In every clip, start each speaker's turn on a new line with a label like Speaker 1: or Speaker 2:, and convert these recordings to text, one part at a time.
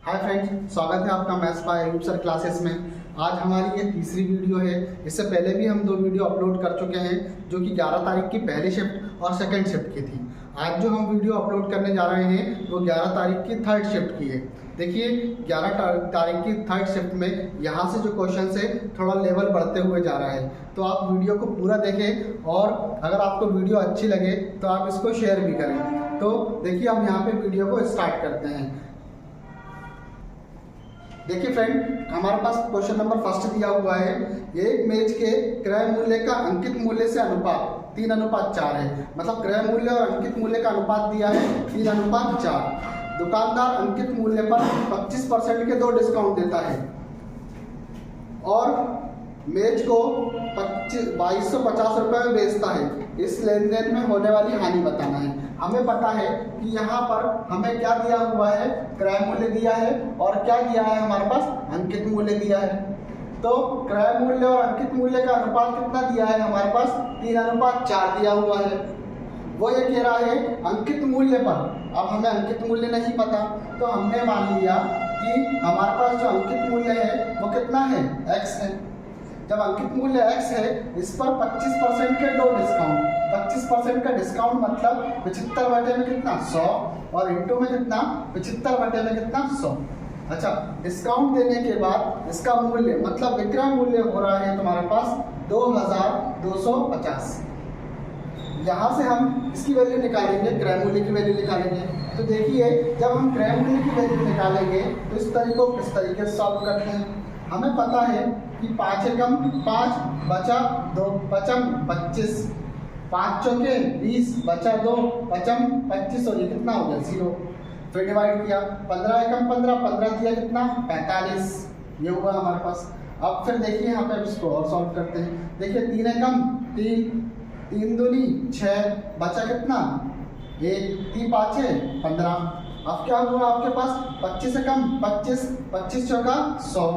Speaker 1: Hi friends, स्वागत है आपका maths by Ayub sir classes में। आज हमारी ये तीसरी वीडियो है। इससे पहले भी हम 2 वीडियो अपलोड कर चुके हैं, जो कि 11 तारीख की पहली शिफ्ट और सेकंड शिफ्ट की थी। आज जो हम वीडियो अपलोड करने जा रहे हैं वो 11 तारीख की थर्ड शिफ्ट की है। देखिए, 11 तारीख की थर्ड शिफ्ट में यहाँ से जो क्वेश्चन है थोड़ा लेवल बढ़ते हुए जा रहा है, तो आप वीडियो को पूरा देखें और अगर आपको वीडियो अच्छी लगे तो आप इसको शेयर भी करें। तो देखिए, हम यहाँ पे वीडियो को स्टार्ट करते हैं। देखिए फ्रेंड, हमारे पास क्वेश्चन नंबर फर्स्ट दिया हुआ है। एक मेज के क्रय मूल्य का अंकित मूल्य से अनुपात 3:4 है। मतलब क्रय मूल्य और अंकित मूल्य का अनुपात दिया है 3:4। दुकानदार अंकित मूल्य पर 25% के 2 डिस्काउंट देता है और मेज को 2250 रुपये में बेचता है। इस लेन देन में होने वाली हानि बताना है। हमें पता है कि यहाँ पर हमें क्या दिया हुआ है, क्रय मूल्य दिया है और क्या दिया है हमारे पास, अंकित मूल्य दिया है। तो क्रय मूल्य और अंकित मूल्य का अनुपात कितना दिया है हमारे पास, 3:4 दिया हुआ है। वो ये कह रहा है अंकित मूल्य पर। अब हमें अंकित मूल्य नहीं पता, तो हमने मान लिया कि हमारे पास जो अंकित मूल्य है वो कितना है, x है। जब अंकित मूल्य x है, इस पर 25% के 2 डिस्काउंट। 25% का डिस्काउंट मतलब 75 बटे में कितना, 100, और इंटू में कितना, 75 बटे में कितना, 100। अच्छा, डिस्काउंट देने के बाद इसका मूल्य मतलब विक्रय मूल्य हो रहा है तुम्हारे पास 2250। यहाँ से हम इसकी वैल्यू निकालेंगे, क्रय मूल्य की वैल्यू निकालेंगे। तो देखिए, जब हम क्रय मूल्य की वैल्यू निकालेंगे तो इस तरीके से सॉल्व करते हैं। हमें पता है कि 5 एकम 5 बचा 2 पचम 25, 5 चौके 20 बचा 2 पचम 25, और ये कितना हो गया, 0। फिर डिवाइड किया, 15 एकम 15 दिया कितना, 45। ये हुआ हमारे पास। अब फिर देखिए यहाँ पे इसको और सॉल्व करते हैं। देखिए, 3 एकम 3, 3 दूनी 6, बचा कितना, 1, 3 5 15। अब क्या हुआ आपके पास, 25 एकम 25, 25 चौका 100।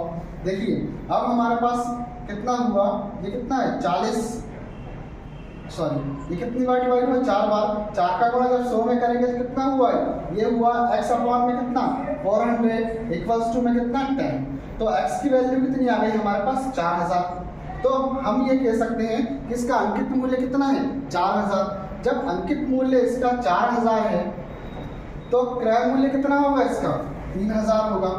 Speaker 1: देखिए, अब हमारे पास कितना हुआ, ये कितना है, 40। सॉरी, ये कितनी बार डिवाइड हुआ, 4 बार। 4 का गुणा जब 100 में करेंगे तो कितना हुआ है, ये हुआ x अपॉन में कितना, 400 इक्वल्स टू में कितना, 10। तो x की वैल्यू कितनी आ गई हमारे पास, 4000। तो हम ये कह सकते हैं कि इसका अंकित मूल्य कितना है, 4000। जब अंकित मूल्य इसका 4000 है तो क्रय मूल्य कितना होगा इसका, 3000 होगा।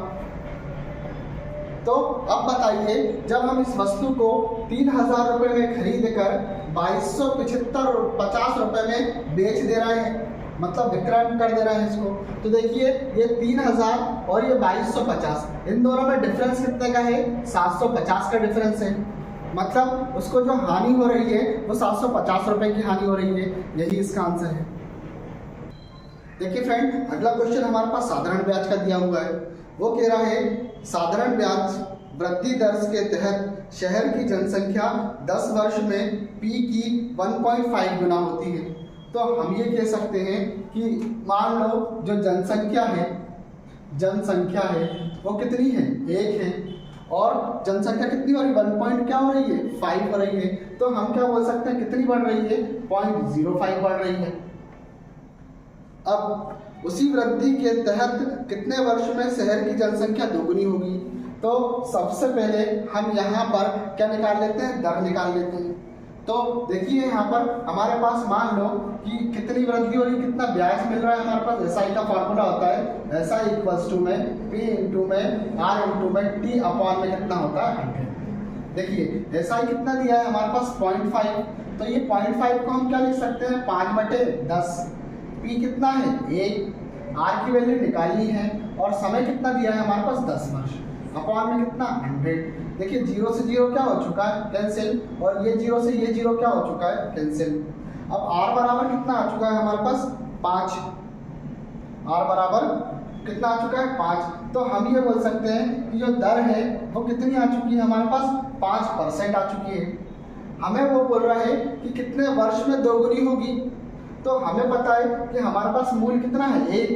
Speaker 1: तो अब बताइए, जब हम इस वस्तु को 3000 रुपये में खरीद कर 2250 रुपये में बेच दे रहे हैं, मतलब विक्रय कर दे रहे हैं इसको, तो देखिए ये 3000 और ये 2250, इन दोनों में डिफरेंस कितने का है, 750 का डिफरेंस है। मतलब उसको जो हानि हो रही है वो 750 रुपये की हानि हो रही है। यही इसका आंसर है। देखिए फ्रेंड, अगला क्वेश्चन हमारे पास साधारण ब्याज का दिया हुआ है। वो कह रहा है साधारण ब्याज वृद्धि दर के तहत शहर की जनसंख्या 10 वर्ष में P की 1.5 गुना होती है। तो हम ये कह सकते हैं कि मान लो जो जनसंख्या है वो कितनी है, 1 है, और जनसंख्या कितनी हो रही है, 1 पॉइंट क्या हो रही है, 5 हो रही है। तो हम क्या बोल सकते हैं, कितनी बढ़ रही है, 0.05 बढ़ रही है। अब उसी वृद्धि के तहत कितने वर्ष में शहर की जनसंख्या दोगुनी होगी। तो सबसे पहले हम यहाँ पर क्या निकाल लेते हैं, दर निकाल लेते हैं। तो देखिए, यहाँ पर हमारे पास मान लो कि कितनी वृद्धि हो रही है, कितना ब्याज मिल रहा है हमारे पास। एसआई का फॉर्मूला होता है SI इक्वल्स टू में P इंटू में R इंटू में T अपॉन में कितना होता है, 100। देखिए, SI कितना दिया है हमारे पास, 0.5। तो ये 0.5 को हम क्या लिख सकते हैं, 5/10। P कितना है, 1। R की वैल्यू निकालनी है और समय कितना दिया है हमारे पास, 10 वर्ष, अपॉन में कितना, 100। देखिए, 0 से 0 क्या हो चुका है, कैंसिल, और ये 0 से ये 0 क्या हो चुका है, कैंसिल। अब R बराबर कितना आ चुका है हमारे पास, 5। R बराबर कितना आ चुका है, 5। तो हम ये बोल सकते हैं कि जो दर है वो कितनी आ चुकी है हमारे पास, 5% आ चुकी है। हमें वो बोल रहा है कि कितने वर्ष में दोगुनी होगी। तो हमें पता है कि हमारे पास मूल कितना है, 1,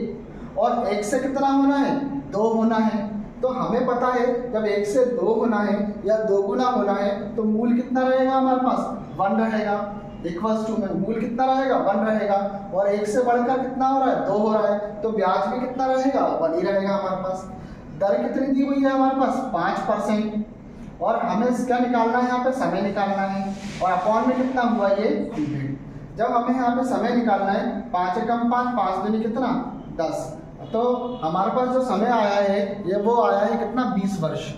Speaker 1: और 1 से कितना होना है, 2 होना है। तो हमें पता है जब 1 से 2 होना है या 2 गुना होना है तो मूल कितना रहेगा हमारे पास, 1 रहेगा। इक्वल्स टू में मूल कितना रहेगा, 1 रहेगा, और 1 से बढ़कर कितना हो रहा है, 2 हो रहा है, तो ब्याज भी कितना रहेगा, 1 ही रहेगा हमारे पास। दर कितनी दी हुई है हमारे पास 5%, और हमें क्या निकालना है, यहाँ पे समय निकालना है, और अपॉन में कितना हुआ ये 100। जब हमें यहाँ पे समय निकालना है 5 एकम 5, 5 दूनी कितना 10, तो हमारे पास जो समय आया है ये वो आया है कितना 20 वर्ष।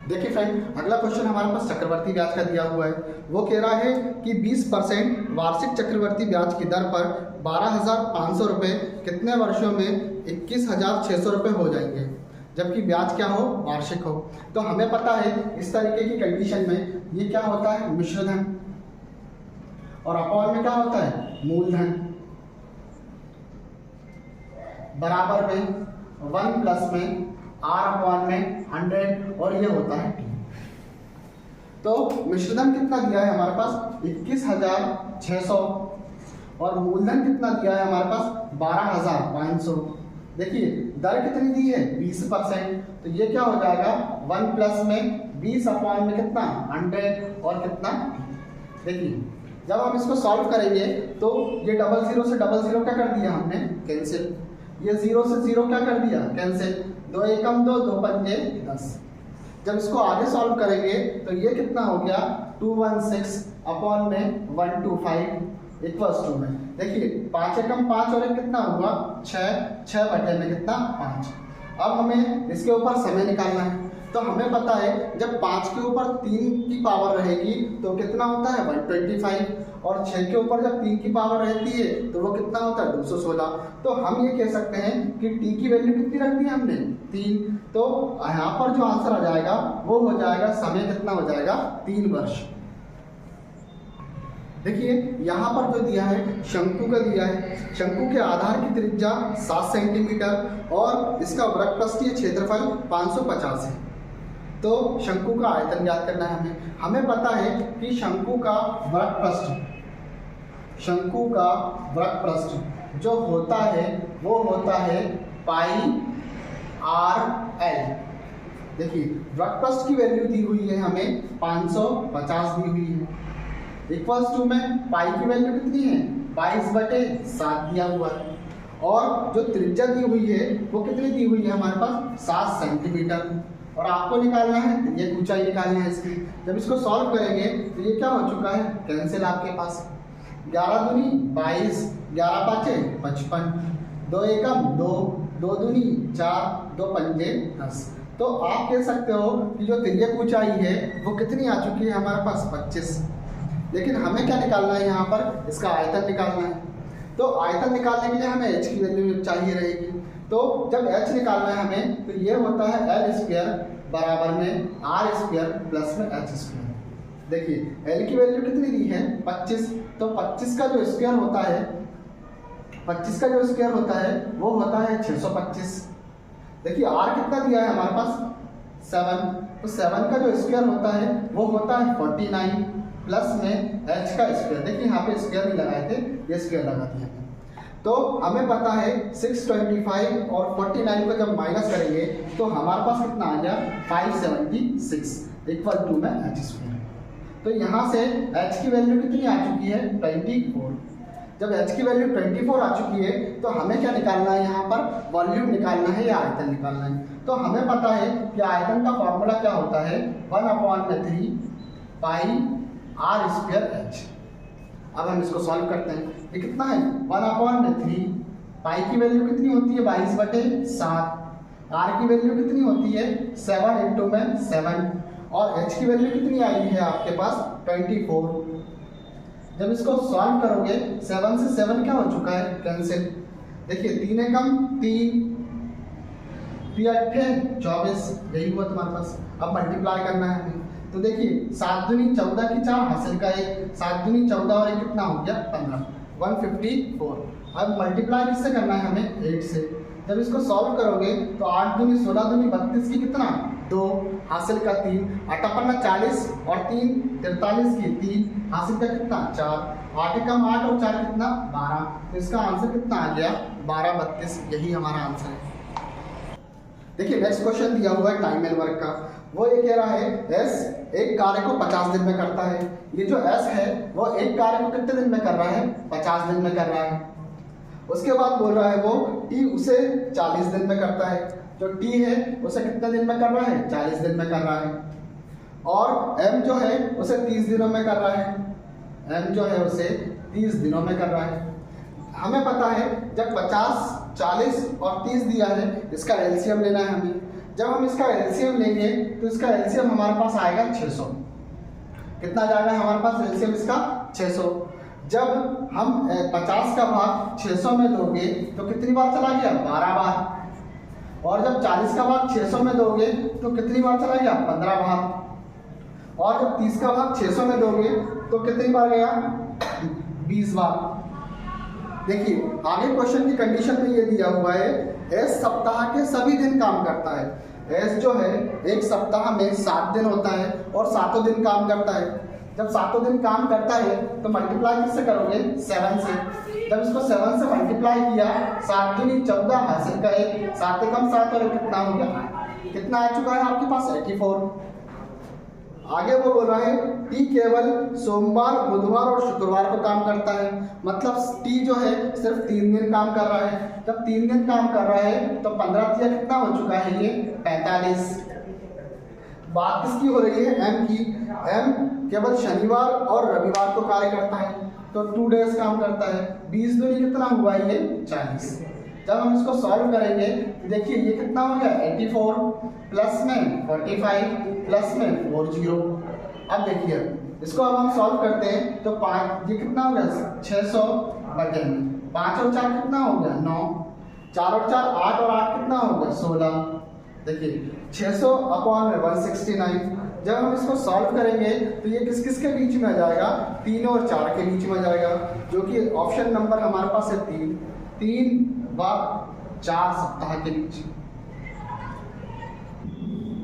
Speaker 1: देखिए फ्रेंड, अगला क्वेश्चन हमारे पास चक्रवर्ती ब्याज का दिया हुआ है। वो कह रहा है कि 20% वार्षिक चक्रवर्ती ब्याज की दर पर 12,500 रुपये कितने वर्षों में 21,600 रुपये हो जाएंगे, जबकि ब्याज क्या हो, वार्षिक हो। तो हमें पता है इस तरीके की कंडीशन में ये क्या होता है, मिश्र धन, और अपॉन में क्या होता है, मूलधन, बराबर में 1 प्लस में R अपॉन में 100, और ये होता है T। तो मिश्रधन कितना दिया है हमारे पास 21,600, और मूलधन कितना दिया है हमारे पास 12,500। देखिए दर कितनी दी है 20%, तो ये क्या हो जाएगा 1 प्लस में 20 अपॉन में कितना 100, और कितना T। देखिए जब हम इसको सॉल्व करेंगे तो ये 00 से 00 क्या कर दिया हमने, कैंसिल। ये 0 से 0 क्या कर दिया, कैंसिल। 2 एकम 2, 2 पंजे 10। जब इसको आगे सॉल्व करेंगे तो ये कितना हो गया 216 अपॉन में 125 इक्वल्स टू में, देखिए 5 एकम 5 और एक कितना हुआ 6, 6 बटे में कितना 5। अब हमें इसके ऊपर समय निकालना है, तो हमें पता है जब 5 के ऊपर 3 की पावर रहेगी तो कितना होता है 125, और 6 के ऊपर जब 3 की पावर रहती है तो वो कितना होता है 216। तो हम ये कह सकते हैं कि t की वैल्यू कितनी रख दी हमने 3, तो यहाँ पर जो आंसर आ जाएगा वो हो जाएगा समय कितना हो जाएगा 3 वर्ष। देखिए यहाँ पर जो दिया है शंकु का दिया है, शंकु के आधार की त्रिज्या 7 सेंटीमीटर और इसका वृत्तपृष्ठीय क्षेत्रफल 550 है। तो शंकु का आयतन ज्ञात करना है हमें पता है कि शंकु का वृत्तपृष्ठ जो होता है वो होता है पाई आर एल। देखिए वृत्तपृष्ठ की वैल्यू दी हुई है हमें 550 दी हुई है, इक्वल्स टू में पाई की वैल्यू कितनी है 22/7 दिया हुआ है, और जो त्रिज्या दी हुई है वो कितनी दी हुई है हमारे पास 7 सेंटीमीटर, और आपको निकालना है ये ऊंचाई निकालना है इसकी। जब इसको सॉल्व करेंगे तो ये क्या हो चुका है कैंसिल, आपके पास 11 दूनी 22, 11 पाँचे 55, 2 एकम 2, 2 दूनी 4, 2 पंजे 10। तो आप कह सकते हो कि जो तिर्यक ऊंचाई है वो कितनी आ चुकी है हमारे पास 25। लेकिन हमें क्या निकालना है यहाँ पर, इसका आयतन निकालना है। तो आयतन निकालने के लिए हमें h की वैल्यू चाहिए रहेगी, तो जब h निकालना है हमें तो ये होता है L² बराबर में R² प्लस में H²। देखिए L की वैल्यू कितनी दी है 25, तो 25 का जो स्क्वायर होता है, 25 का जो स्क्वायर होता है वो होता है 625। देखिए R कितना दिया है हमारे पास 7, तो 7 का जो स्क्वायर होता है वो होता है 49 प्लस में h का स्क्वायर। देखिए यहाँ पे स्क्वायर नहीं लगाए थे, ये स्क्वायर लगा दिया है। तो हमें पता है 625 और 49 को जब माइनस करेंगे तो हमारे पास कितना आ गया 576 इक्वल टू में h²। तो यहाँ से h की वैल्यू कितनी आ चुकी है 24। जब h की वैल्यू 24 आ चुकी है तो हमें क्या निकालना है, यहाँ पर वॉल्यूम निकालना है या आयतन निकालना है। तो हमें पता है कि आयतन का फॉर्मूला क्या होता है 1/3 पाई r²h। अब हम इसको सॉल्व करते हैं, ये कितना है 1/3, पाई की वैल्यू कितनी होती है 22/7, r की वैल्यू कितनी होती है 7 इंटू में 7, और h की वैल्यू कितनी आई है आपके पास 24। जब इसको सॉल्व करोगे 7 से 7 क्या हो चुका है कैंसिल। देखिए 3 एकम 3, 3 24, यही हुआ तुम्हारे पास। अब मल्टीप्लाई करना है हमें, तो देखिए 7 दूनी 14 की 4 हासिल का 1, 7 दूनी 14 और 1 कितना हो गया 15, 154। अब मल्टीप्लाई किससे करना है हमें 8 से। जब इसको सॉल्व करोगे तो 8 दूनी 16 दूनी 32 की कितना 2 हासिल का 3, 8 40 और 3 43 की 3 हासिल का कितना 4, 8 एकम 8 और 4 कितना 12। तो इसका आंसर कितना आ गया 12/32, यही हमारा आंसर है। देखिए नेक्स्ट क्वेश्चन दिया हुआ है टाइम एंड वर्क का। वो ये कह रहा है S एक कार्य को 50 दिन में करता है। ये जो S है वो एक कार्य को कितने दिन में कर रहा है 50 दिन में कर रहा है। उसके बाद बोल रहा है वो T उसे 40 दिन में करता है। जो टी है उसे कितने दिन में कर रहा है, 40 दिन में कर रहा है, और एम जो है उसे 30 दिनों में कर रहा है, एम जो है उसे 30 दिनों में कर रहा है। हमें पता है जब 50, 40 और 30 दिया है, इसका एलसीएम लेना है हमें। जब हम इसका एलसीएम लेंगे तो इसका एलसीएम हमारे पास आएगा 600। कितना जाएगा हमारे पास एलसीएम इसका, 600। जब हम 50 का भाग 600 में दोगे तो कितनी बार चला गया, 12 बार। और जब 40 का भाग 600 में दोगे तो कितनी बार चला गया, 15 बार। और जब 30 का भाग 600 में दोगे तो कितनी बार गया, 20 बार। देखिए आगे क्वेश्चन की कंडीशन में ये दिया हुआ है, एस सप्ताह के सभी दिन काम करता है। एस जो है एक सप्ताह में 7 दिन होता है और 7 दिन काम करता है। जब 7 दिन काम करता है तो मल्टीप्लाई किससे करोगे, 7 से। जब इसको 7 से मल्टीप्लाई किया, 7 दूनी 14 हासिल करे, 7 कम 7 और कितना हो गया, कितना आ चुका है आपके पास, 84। आगे वो बोल रहा है टी केवल सोमवार, बुधवार और शुक्रवार को काम करता है। मतलब टी जो है सिर्फ 3 दिन काम कर रहा है। जब 3 दिन काम कर रहा है तो 15 दिया कितना हो चुका है, ये 45। बात किसकी हो रही है, एम की। एम केवल शनिवार और रविवार को कार्य करता है, तो 2 डेज काम करता है। 20 दूनी कितना हुआ, ये 40। जब हम इसको सॉल्व करेंगे देखिए ये कितना हो गया, 84 प्लस में 45 प्लस में 40। अब देखिए इसको अब हम सॉल्व करते हैं तो 5, ये कितना हो गया, 600 बटे 5 और 4 कितना हो गया, 9। 4 और 4 8 और 8 कितना हो गया, 16। देखिए 600 अपॉन 169। जब हम इसको सॉल्व करेंगे तो ये किस किस के बीच में आ जाएगा, 3 और 4 के बीच में आ जाएगा, जो कि ऑप्शन नंबर हमारे पास है 3 व 4 सप्ताह के बीच।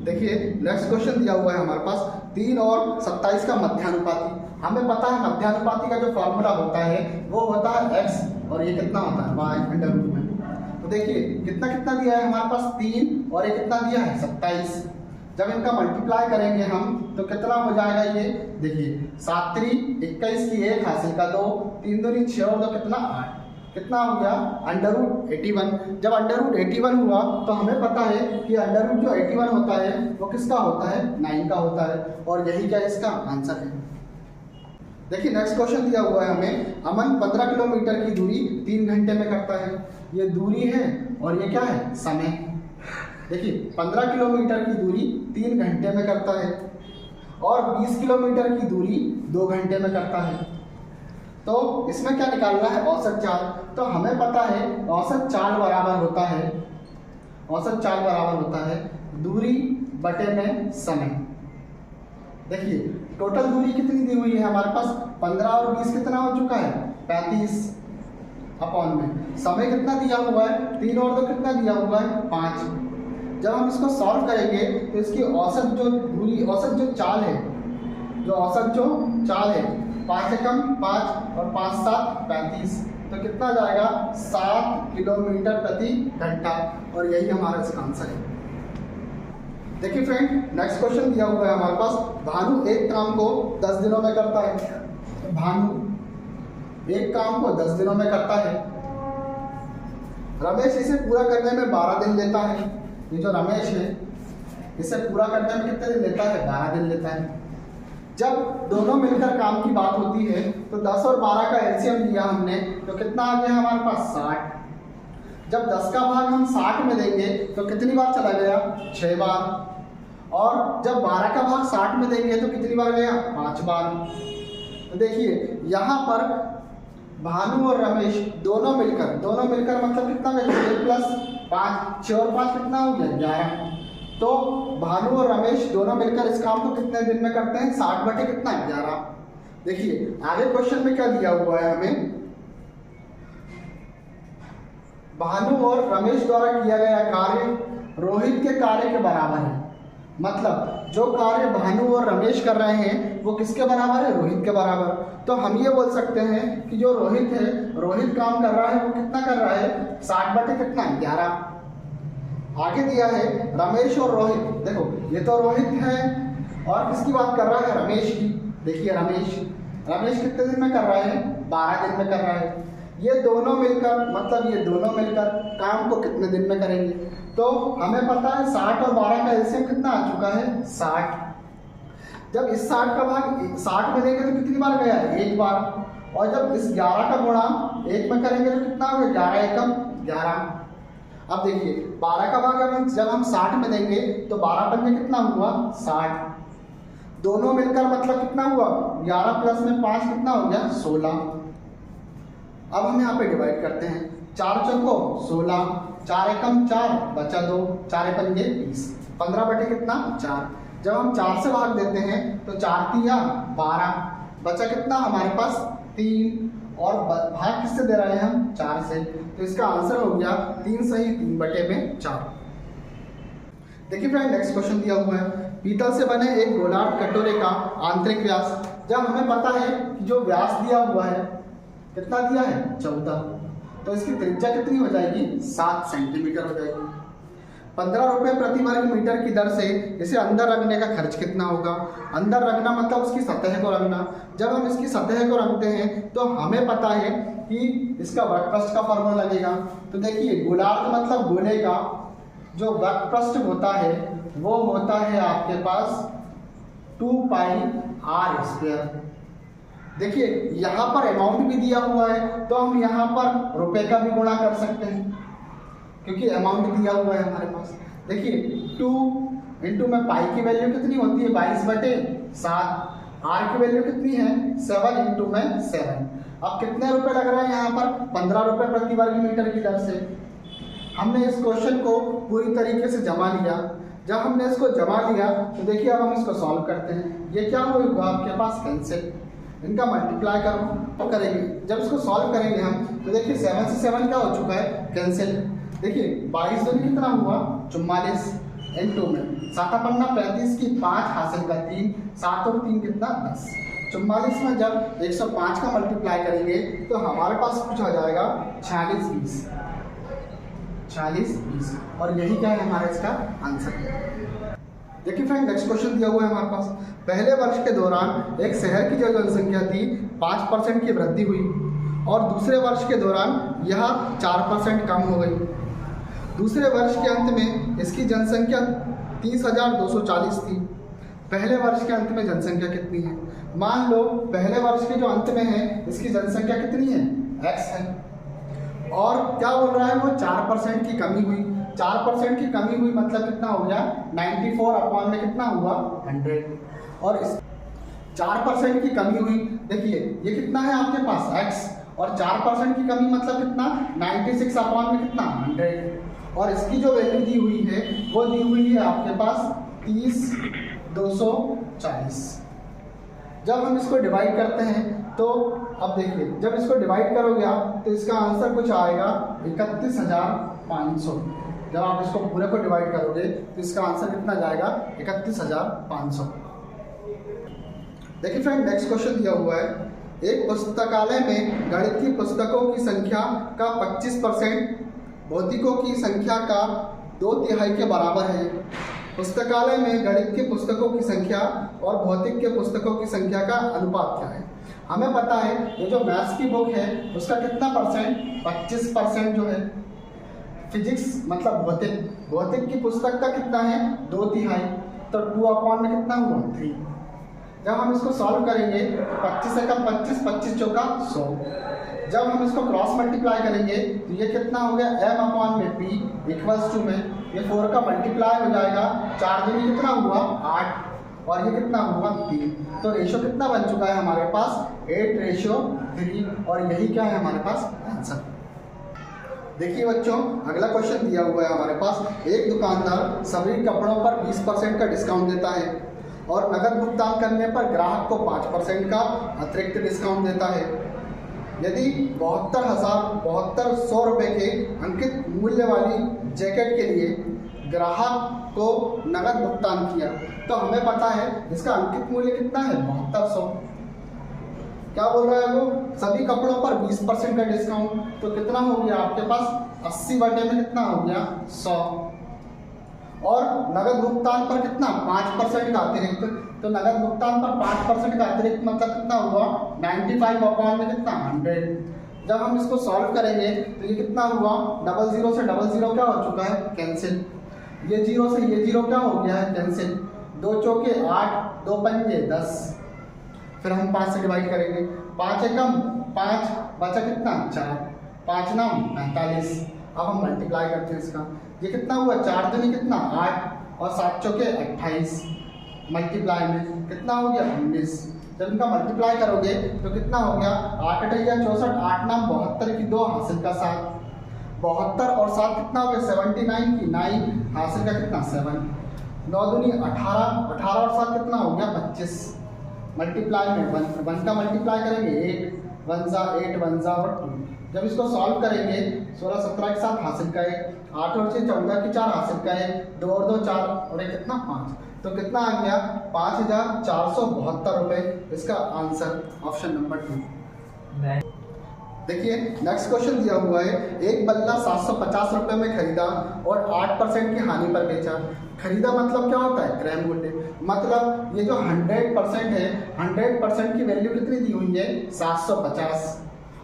Speaker 1: देखिए नेक्स्ट क्वेश्चन दिया हुआ है हमारे पास 3 और 27 का मध्यानुपाती। हमें पता है मध्यानुपाती का जो फॉर्मूला होता है वो होता है x और ये कितना होता है y अंडर रूट में। तो देखिए कितना कितना दिया है हमारे पास, 3 और ये कितना दिया है, 27। जब इनका मल्टीप्लाई करेंगे हम तो कितना हो जाएगा, ये देखिए 7 3 21 की 1 हासिल का 2, 3 दूनी 6 और 2 कितना 8, कितना हो गया, अंडर रूट 81। जब अंडर रूट 81 हुआ तो हमें पता है कि अंडर रूट जो 81 होता है वो किसका होता है, 9 का होता है, और यही क्या इसका आंसर है। देखिए नेक्स्ट क्वेश्चन दिया हुआ है हमें, अमन 15 किलोमीटर की दूरी 3 घंटे में करता है। ये दूरी है और ये क्या है, समय। देखिए 15 किलोमीटर की दूरी 3 घंटे में करता है और 20 किलोमीटर की दूरी 2 घंटे में करता है। तो इसमें क्या निकालना है, औसत चाल। तो हमें पता है औसत चाल बराबर होता है, औसत चाल बराबर होता है दूरी बटे में समय। देखिए टोटल दूरी कितनी दी हुई है हमारे पास, 15 और 20 कितना हो चुका है, 35 अपॉन में समय कितना दिया हुआ है, 3 और 2 कितना दिया हुआ है, 5। जब हम इसको सॉल्व करेंगे तो इसकी औसत जो दूरी, औसत जो चाल है, जो औसत जो चाल है, 5 से कम 5 और 5 7 35, तो कितना जाएगा, 7 किलोमीटर प्रति घंटा, और यही हमारा इसका आंसर है। देखिए फ्रेंड नेक्स्ट क्वेश्चन दिया हुआ है हमारे पास, भानु एक काम को 10 दिनों में करता है। भानु एक काम को 10 दिनों में करता है। रमेश इसे पूरा करने में 12 दिन लेता है। ये जो रमेश है इसे पूरा करने में कितने दिन लेता है, 12 दिन लेता है। जब दोनों मिलकर काम की बात होती है तो 10 और 12 का एलसीएम लिया हमने तो कितना आ गया हमारे पास, 60। जब 10 का भाग हम 60 में देंगे तो कितनी बार चला गया, 6 बार। और जब 12 का भाग 60 में देंगे तो कितनी बार गया, 5 बार। तो देखिए यहाँ पर भानु और रमेश दोनों मिलकर मतलब कितना गया, 6 प्लस 5, 6 और 5 कितना हो गया, 11। तो भानु और रमेश दोनों मिलकर इस काम को कितने दिन में करते हैं, 60 बटे कितना, 11। देखिए आगे क्वेश्चन में क्या दिया हुआ है हमें, भानु और रमेश द्वारा किया गया कार्य रोहित के कार्य के बराबर है। मतलब जो कार्य भानु और रमेश कर रहे हैं वो किसके बराबर है, रोहित के बराबर। तो हम ये बोल सकते हैं कि जो रोहित है, रोहित काम कर रहा है वो कितना कर रहा है, 60 बटे कितना, 11। आगे दिया है रमेश और रोहित। देखो ये तो रोहित है और किसकी बात कर रहा है, रमेश की। देखिए रमेश कितने दिन में कर रहा है, 12 दिन में कर रहा है। ये दोनों मिलकर काम को कितने दिन में करेंगे, तो हमें पता है 60 और 12 का एलसीएम कितना आ चुका है 60। जब इस 60 का भाग 60 में देंगे तो कितनी बार गया है, एक बार। और जब इस 11 का गुणा 1 में करेंगे तो कितना होगा, 11 एकम 11। अब देखिए 12 का भाग जब हम 60 में देंगे तो 12 पंजे कितना हुआ 60, दोनों मिलकर मतलब कितना हुआ 11 प्लस में 5 कितना हो गया 16। अब हम यहाँ पे डिवाइड करते हैं, 4 चौको 16, 4 एकम 4 बचा 2, 4 पंजे 20, 15 बटे कितना 4। जब हम 4 से भाग देते हैं तो 4 तिया 12, बचा कितना हमारे पास 3, और भाग किससे दे रहे हैं हम 4 से, तो इसका आंसर हो गया 3 सही 3 बटे में 4। देखिए फ्रेंड नेक्स्ट क्वेश्चन दिया हुआ है, पीतल से बने एक गोलार्ध कटोरे का आंतरिक व्यास, जब हमें पता है कि जो व्यास दिया हुआ है कितना दिया है 14, तो इसकी त्रिज्या कितनी हो जाएगी 7 सेंटीमीटर हो जाएगी। 15 रुपये प्रति वर्ग मीटर की दर से इसे अंदर रखने का खर्च कितना होगा। अंदर रखना मतलब उसकी सतह को रखना। जब हम इसकी सतह को रखते हैं तो हमें पता है कि इसका वर्ग पृष्ठ का फॉर्मूला लगेगा। तो देखिए गोलार्ध मतलब गोले का जो वर्ग पृष्ठ होता है वो होता है आपके पास 2 पाई आर स्क्वायर। देखिए यहाँ पर अमाउंट भी दिया हुआ है तो हम यहाँ पर रुपए का भी गुणा कर सकते हैं क्योंकि अमाउंट दिया हुआ है हमारे पास। देखिए 2 इंटू में पाई की वैल्यू कितनी होती है 22/7, आर की वैल्यू कितनी है 7 इंटू में 7। अब कितने रुपए लग रहे हैं यहाँ पर 15 रुपये प्रति वर्ग मीटर की दर से। हमने इस क्वेश्चन को पूरी तरीके से जमा लिया। जब हमने इसको जमा लिया तो देखिए अब हम इसको सॉल्व करते हैं। ये क्या होगा आपके पास कैंसिल, इनका मल्टीप्लाई करो तो करेंगे। जब इसको सॉल्व करेंगे हम तो देखिए 7 से 7 क्या हो चुका है कैंसिल। देखिए 22 दूनी कितना हुआ 44 इंटू में 7 पन्ना 35 की 5 हासिल का 3, 7 और 3 कितना 10। 44 में जब 105 का मल्टीप्लाई करेंगे तो हमारे पास कुछ आ जाएगा 46 20 और यही क्या है हमारा इसका आंसर। देखिए फ्रेंड नेक्स्ट क्वेश्चन दिया हुआ है हमारे पास, पहले वर्ष के दौरान एक शहर की जो जनसंख्या थी 5% की वृद्धि हुई और दूसरे वर्ष के दौरान यह 4% कम हो गई। दूसरे वर्ष के अंत में इसकी जनसंख्या 30,240 थी। पहले वर्ष के अंत में जनसंख्या कितनी है। मान लो पहले वर्ष के जो अंत में है इसकी जनसंख्या कितनी है x है और क्या बोल रहा है वो 4% की कमी हुई। 4% की कमी हुई मतलब कितना हो गया 94 अपॉन में कितना हुआ 100 और इस 4% की कमी हुई। देखिए ये कितना है आपके पास x और 4% की कमी मतलब कितना 96 अपॉन में कितना 100 और इसकी जो वैल्यू दी हुई है वो दी हुई है आपके पास 30,240। जब हम इसको डिवाइड करते हैं तो अब देखिए जब इसको डिवाइड करोगे आप तो इसका आंसर कुछ आएगा 31,500। जब आप इसको पूरे को डिवाइड करोगे तो इसका आंसर कितना जाएगा 31,500। देखिए फ्रेंड नेक्स्ट क्वेश्चन दिया हुआ है, एक पुस्तकालय में गणित की पुस्तकों की संख्या का 25% भौतिकों की संख्या का 2/3 के बराबर है। पुस्तकालय में गणित की पुस्तकों की संख्या और भौतिक के पुस्तकों की संख्या का अनुपात क्या है। हमें पता है ये जो मैथ्स की बुक है उसका कितना परसेंट 25% जो है। फिजिक्स मतलब भौतिक की पुस्तक का कितना है 2/3 तो 2 अपॉन में कितना हुआ 3। जब हम इसको सॉल्व करेंगे 25 एकम 25, 25 चौका 100। जब हम इसको क्रॉस मल्टीप्लाई करेंगे तो ये कितना हो गया m अपॉन में p इक्वल्स टू में ये 4 का मल्टीप्लाई हो जाएगा 4 दूनी कितना हुआ 8 और ये कितना हुआ 3। तो रेशो कितना बन चुका है हमारे पास 8:3 और यही क्या है हमारे पास आंसर। देखिए बच्चों अगला क्वेश्चन दिया हुआ है हमारे पास, एक दुकानदार सभी कपड़ों पर 20% का डिस्काउंट देता है और नकद भुगतान करने पर ग्राहक को 5% का अतिरिक्त डिस्काउंट देता है। यदि 72,100 रुपये के अंकित मूल्य वाली जैकेट के लिए ग्राहक को नकद भुगतान किया तो हमें पता है इसका अंकित मूल्य कितना है 7200। क्या बोल रहा है वो सभी कपड़ों पर 20% का डिस्काउंट तो कितना हो गया आपके पास 80 बटे में कितना हो गया 100 और नगद भुगतान पर कितना 5% का अतिरिक्त। तो नगद भुगतान पर 5% का अतिरिक्त मतलब कितना हुआ 95 अपॉन में कितना 100। जब हम इसको सॉल्व करेंगे तो ये कितना हुआ, डबल जीरो से डबल जीरो क्या हो चुका है, कैंसिल। ये जीरो से ये जीरो क्या हो गया है, कैंसिल। 2 चौके 8, 2 पंजे 10। फिर हम 5 से डिवाइड करेंगे, 5 एकम 5, बचा कितना 4, 5 नाम 45। अब हम मल्टीप्लाई करते हैं इसका, ये कितना हुआ, 4 दूनी कितना 8 और 7 चौके 28। मल्टीप्लाई में कितना हो गया 19। जब इनका मल्टीप्लाई करोगे तो कितना हो गया, 8 अठैया 64, 8 नाम 72 की 2 हासिल का 7, 72 और 7 कितना हो गया 79 की 9 हासिल का कितना 7, 9 दूनी 18, 18 और 7 कितना हो गया 25। मल्टीप्लाई में 1 का मल्टीप्लाई करेंगे 8 1 जा 8 1 जा और 2। जब इसको सॉल्व करेंगे 16 17 के साथ हासिल का 1, 8 और 6 14 की 4 हासिल का 1, 2 और 2 4 और 1 कितना 5। तो कितना आ गया 5472 रुपये। इसका आंसर ऑप्शन नंबर 2। देखिए नेक्स्ट क्वेश्चन दिया हुआ है, एक बल्ला 750 रुपये में खरीदा और 8% की हानि पर बेचा। खरीदा मतलब क्या होता है, क्रय मूल्य। मतलब ये जो 100% है, 100% की वैल्यू कितनी दी हुई है 750,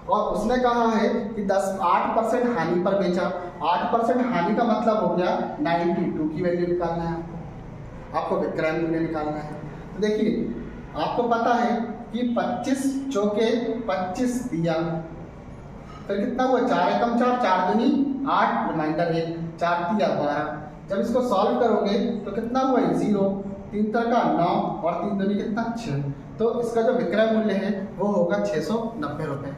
Speaker 1: और उसने कहा है कि 8% हानि पर बेचा। 8% हानि का मतलब हो गया 92 की वैल्यू निकालना है आपको विक्रय मूल्य निकालना है। तो देखिए आपको पता है कि 25 चौके 25 दिया, फिर कितना हुआ 4 एकम 4, 4 दूनी 8, रिमाइंडर 1, 4 दिया 12। जब इसको सॉल्व करोगे तो कितना हुआ 0, 3 का 9 और 3 दूनी कितना 6। तो इसका जो विक्रय मूल्य है वो होगा 690 रुपये।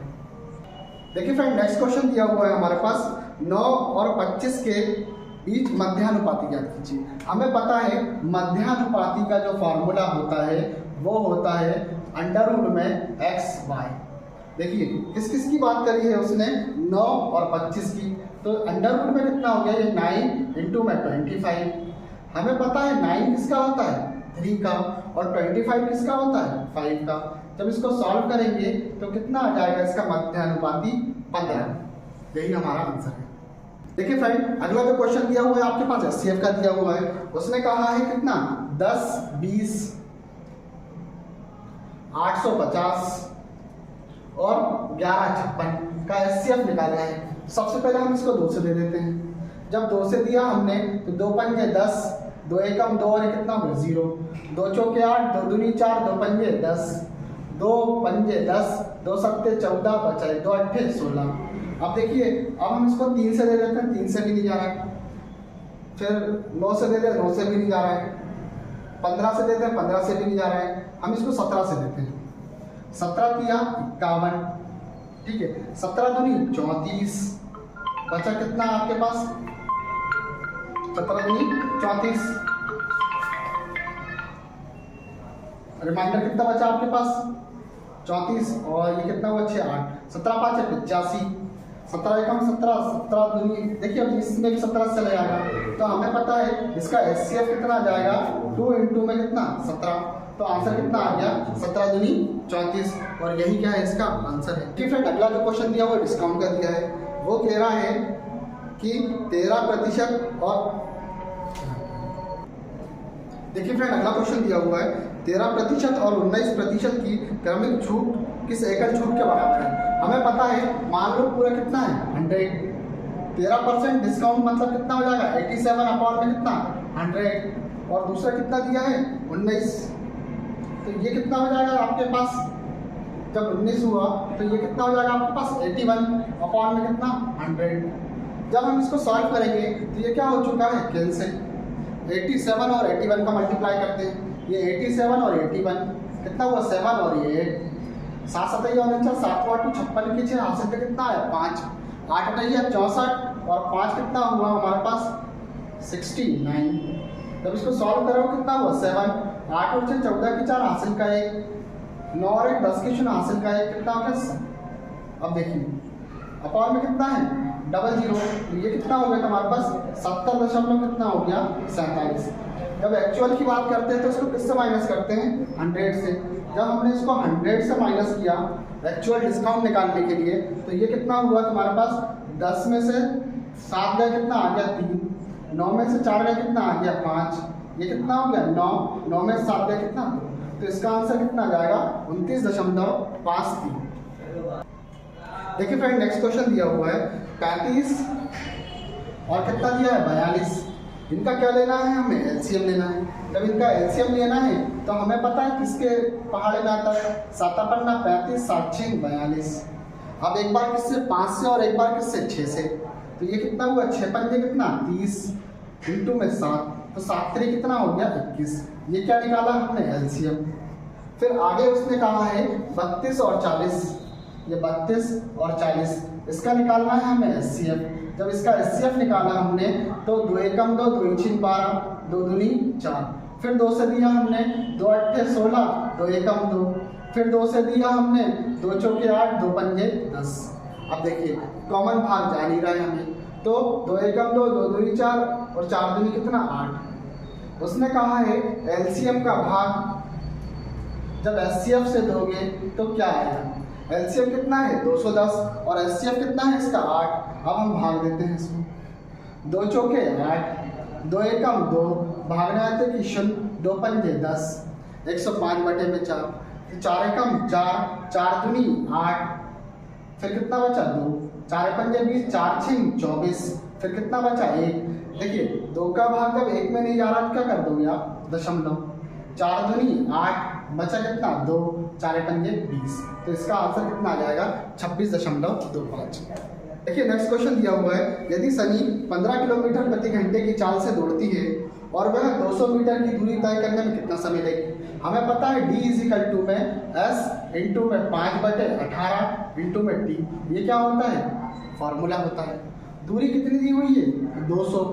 Speaker 1: देखिए फ्रेंड नेक्स्ट क्वेश्चन दिया हुआ है हमारे पास, 9 और 25 के बीच मध्यानुपाती ज्ञात कीजिए। हमें पता है मध्यानुपाती का जो फॉर्मूला होता है वो होता है अंडर रूट में XY। देखिए किस किस की बात करी है उसने, 9 और 25 की। तो अंडर रूट में कितना हो गया, ये 9 इंटू में 25। हमें पता है 9 किसका होता है 3 का, और 25 किसका होता है 5 का। जब इसको सॉल्व करेंगे तो कितना आ जाएगा इसका मध्यानुपाती 15। यही हमारा आंसर है। देखिए फ्रेंड अगला जो क्वेश्चन दिया हुआ है आपके पास HCF का दिया हुआ है। उसने कहा है कितना 10 20 850 और 1156 का HCF निकालना है। सबसे पहले हम इसको 2 से दे देते हैं। जब 2 से दिया हमने तो 2 पंजे 10, 2 एकम 2 और ये कितना हो गया 0, 2 चौके 8, 2 दूनी 4, 2 पंजे 10, 2 पंजे 10, 2 सत्ते 14 बचा 2 अट्ठे 16। अब देखिए अब हम इसको 3 से दे देते हैं, 3 से भी नहीं जा रहा है। फिर 9 से दे दें, 9 से भी नहीं जा रहा है। 15 से देते हैं, 15 से भी नहीं जा रहा है। हम इसको 17 से देते हैं। 17 किया 51, ठीक है। 17 दूनी 34, बचा कितना आपके पास 17 दूनी 34। रिमाइंडर कितना बचा आपके पास 34, और ये कितना हुआ 6 8, 17 5 है 85, 17 एकम 17, 17 दूनी। देखिए अब इसमें भी 17 से चले जाएगा। तो हमें पता है इसका HCF कितना आ जाएगा 2 इंटू में कितना 17। तो आंसर कितना आ गया 17 दूनी 34, और यही क्या है इसका आंसर है। ठीक फ्रेंड अगला जो क्वेश्चन दिया हुआ डिस्काउंट का दिया है, वो कह रहा है कि 13% और देखिए फ्रेंड अगला क्वेश्चन दिया हुआ है 13% और 19% की क्रमिक छूट किस एकल छूट के बराबर है। हमें पता है मान लो पूरा कितना है 100, 13% डिस्काउंट मतलब कितना हो जाएगा 87 अपॉन में कितना 100, और दूसरा कितना दिया है 19। तो ये कितना हो जाएगा आपके पास, जब 19 हुआ तो ये कितना हो जाएगा आपके पास 81 अपॉन में कितना 100। जब हम इसको सॉल्व करेंगे तो ये क्या हो चुका है कैंसिल। 87 और 81 का मल्टीप्लाई करते हैं, ये 87 और 81 कितना हुआ 7 और ये 8, 7 7 और 7 8 56 की 6 हासिल पे कितना है 5, 8 8 64 और 5 कितना हुआ हमारे पास 69। जब इसको सॉल्व करो कितना हुआ 7, 8 और 6 14 की 4 हासिल का 1, 9 और 1 10 की 0 हासिल का 1 कितना हो गया। अब देखिए अपॉन में कितना है 00, तो ये कितना हो गया हमारे पास 70 कितना हो गया 47। जब एक्चुअल की बात करते हैं तो इसको किससे माइनस करते हैं 100 से। जब हमने इसको 100 से माइनस किया एक्चुअल डिस्काउंट निकालने के लिए तो ये कितना हुआ तुम्हारे पास 10 में से 7 गया कितना आ गया 3, 9 में से 4 गया कितना आ गया 5, ये कितना हो गया 9, 9 में से 7 गया कितना 2। तो इसका आंसर कितना आ जाएगा 29.53। देखिए फ्रेंड नेक्स्ट क्वेश्चन दिया हुआ है 35 और कितना दिया है 42। इनका क्या लेना है, हमें एलसीएम लेना है। जब इनका एलसीएम लेना है तो हमें पता है किसके पहाड़े में आता है, 7 पन्ना 35 7 6 42। अब एक बार किससे 5 से और एक बार किससे 6 से, तो ये कितना हुआ 6 पंजे कितना 30 इंटू में 7, तो 7 3 कितना हो गया 21। ये क्या निकाला हमने एलसीएम। फिर आगे उसने कहा है 32 और 40, ये 32 और 40 इसका निकालना है हमें एचसीएफ। जब इसका एचसीएफ निकाला हमने तो 2 एकम 2 2 इंचिन 12 2 दूनी 4, फिर 2 से दिया हमने 2 अट्ठे 16 2 एकम 2, फिर 2 से दिया हमने 2 चौके 8 2 पंजे 10। अब देखिए कॉमन भाग जा नहीं रहा है हमें, तो 2 एकम 2 2 दूनी 4 और 4 दूनी कितना 8। उसने कहा है एलसीएम का भाग जब एचसीएफ से दोगे तो क्या आएगा, एलसीएम कितना है 210 और एचसीएफ कितना है इसका 8। अब हम भाग देते हैं इसको, 2 चौके 8 2 एकम 2 भागने आते कि 0 2 पंजे 10 105 बटे में 4, 4 एकम 4 4 दूनी 8, फिर कितना बचा 2 4 पंजे 20 4 6 24, फिर कितना बचा 1। देखिए 2 का भाग जब 1 में नहीं जा रहा तो क्या कर दोगे आप दशमलव, 4 दूनी 8 बचा कितना 2 4 पंजे 20, तो इसका आंसर कितना आ जाएगा 26.25। देखिए नेक्स्ट क्वेश्चन दिया हुआ है यदि सनी 15 किलोमीटर प्रति घंटे की चाल से दौड़ती है और वह 200 मीटर की दूरी तय करने में कितना समय लेगी। हमें पता है d इजिकल टू में s इंटू में 5 बटे 18 इंटू में t, ये क्या होता है फॉर्मूला होता है। दूरी कितनी दी हुई है 200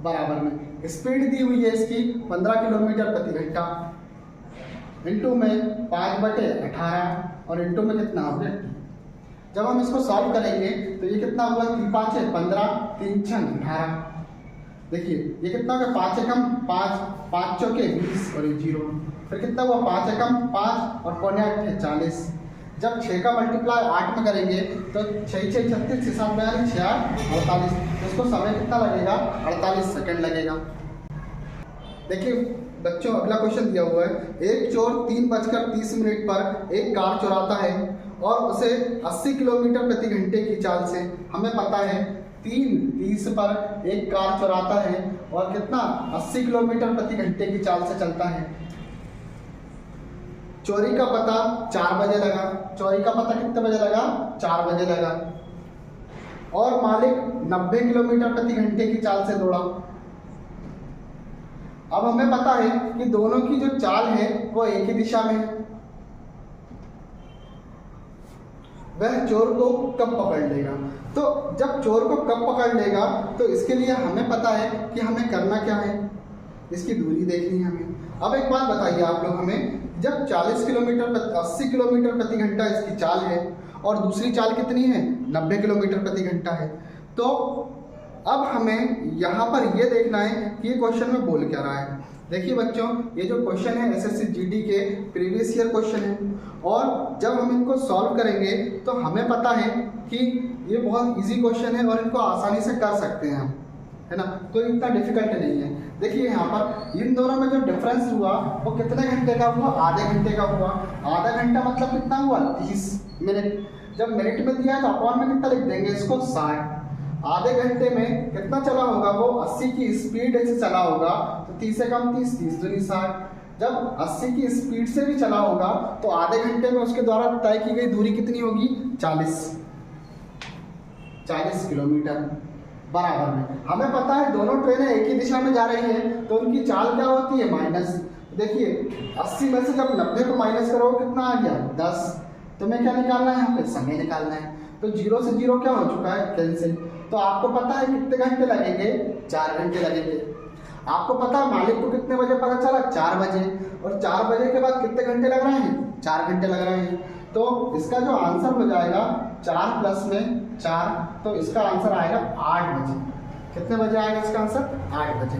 Speaker 1: बराबर में स्पीड दी हुई है इसकी 15 किलोमीटर प्रति घंटा इंटू में 5 बटे 18 और इंटू में कितना हो गया। जब हम इसको सॉल्व करेंगे तो ये कितना हुआ 3 5 15 3 6 18। देखिए ये कितना होगा 5 एकम 5 5 चौके 20 और ये 0, फिर कितना हुआ 5 एकम 5 और पौने 8 40। जब 6 का मल्टीप्लाई 8 में करेंगे तो 6 6 36 6 7 42 6 8 48, तो इसको समय कितना लगेगा 48 सेकंड लगेगा। देखिए बच्चों अगला क्वेश्चन दिया हुआ है एक चोर 3:30 पर एक कार चुराता है और उसे 80 किलोमीटर प्रति घंटे की चाल से, हमें पता है 3:30 पर एक कार चुराता है और कितना 80 किलोमीटर प्रति घंटे की चाल से चलता है। चोरी का पता 4 बजे लगा, चोरी का पता कितने बजे लगा 4 बजे लगा और मालिक 90 किलोमीटर प्रति घंटे की चाल से दौड़ा। अब हमें पता है कि दोनों की जो चाल है वो एक ही दिशा में है। वह चोर को कब पकड़ लेगा, तो जब चोर को कब पकड़ लेगा तो इसके लिए हमें पता है कि हमें करना क्या है, इसकी दूरी देखनी है हमें। अब एक बात बताइए आप लोग हमें, जब 80 किलोमीटर प्रति घंटा इसकी चाल है और दूसरी चाल कितनी है 90 किलोमीटर प्रति घंटा है, तो अब हमें यहाँ पर ये देखना है कि ये क्वेश्चन में बोल क्या रहा है। देखिए बच्चों ये जो क्वेश्चन है एसएससी जीडी के प्रीवियस ईयर क्वेश्चन है और जब हम इनको सॉल्व करेंगे तो हमें पता है कि ये बहुत इजी क्वेश्चन है और इनको आसानी से कर सकते हैं हम, है ना, कोई इतना डिफिकल्ट नहीं है। देखिए यहाँ पर इन दोनों में जो डिफरेंस हुआ वो कितने घंटे का हुआ, आधे घंटे का हुआ। आधा घंटा मतलब कितना हुआ 30 मिनट। जब मिनट में दिया है तो अपॉन में कितना लिख देंगे इसको 60। आधे घंटे में कितना चला होगा वो 80 की स्पीड से चला होगा तो 30 से कम 30 30 दूनी 60। जब 80 की स्पीड से भी चला होगा तो आधे घंटे में उसके द्वारा तय की गई दूरी कितनी होगी 40 किलोमीटर बराबर में। हमें पता है दोनों ट्रेनें एक ही दिशा में जा रही हैं तो उनकी चाल क्या होती है माइनस। देखिए 80 में से जब 90 को माइनस करो कितना आ गया 10, तुम्हें क्या निकालना है यहाँ पे समय निकालना है। तो 0 से 0 क्या हो चुका है कैंसिल। तो आपको पता है कितने घंटे लगेंगे 4 घंटे लगेंगे। आपको पता है मालिक को कितने बजे पता चला 4 बजे, और 4 बजे के बाद कितने घंटे लग रहे हैं 4 घंटे लग रहे हैं। तो इसका जो आंसर हो जाएगा 4 प्लस में 4, तो इसका आंसर आएगा 8 बजे। कितने बजे आएगा इसका आंसर 8 बजे।